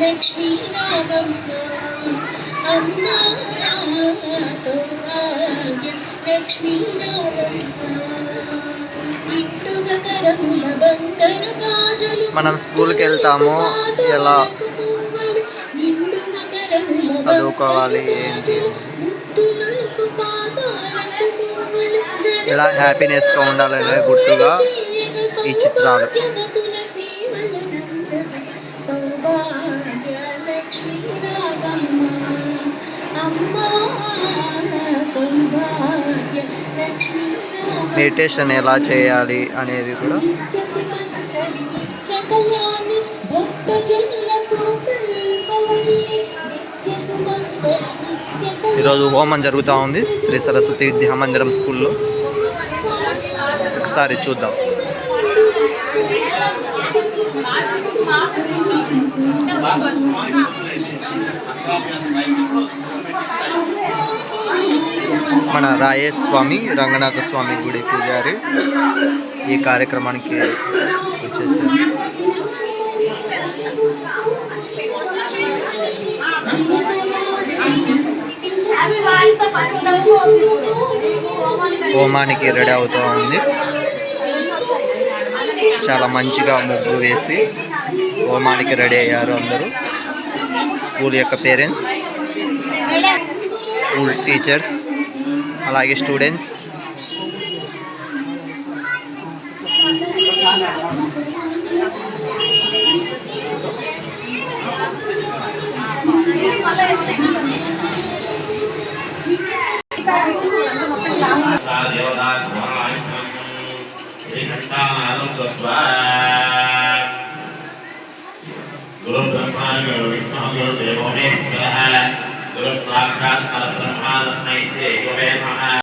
లక్ష్మీ రామమ్మ అమ్మ సౌభాగ్య లక్ష్మీ రామమ్మ నిండుగా కరముల బంగారు గాజులు మనం స్కూల్కి వెళ్తాము ఎలా నిండుగా కరముల చదువుకోవాలి ఏంటి ఎలా హ్యాపీనెస్గా ఉండాలనే గుర్తుగా ఈ చిత్రాలు. మెడిటేషన్ ఎలా చేయాలి అనేది కూడా ఈరోజు హోమం జరుగుతూ ఉంది శ్రీ సరస్వతి విద్యా మందిరం స్కూల్లో. ఒకసారి చూద్దాం. మన రాయేస్వామి రంగనాథ స్వామి గుడి పూజారి ఈ కార్యక్రమానికి వచ్చేసారు. హోమానికి రెడీ అవుతూ ఉంది. చాలా మంచిగా ముగ్గు వేసి హోమానికి రెడీ అయ్యారు అందరూ. స్కూల్ యొక్క పేరెంట్స్, స్కూల్ టీచర్స్, అలాగే స్టూడెంట్స్. गुरु ब्रह्मा गुरु विष्णु गुरु देवो महेश्वरः गुरु साक्षात् परब्रह्म तस्मै श्री गुरवे नमः।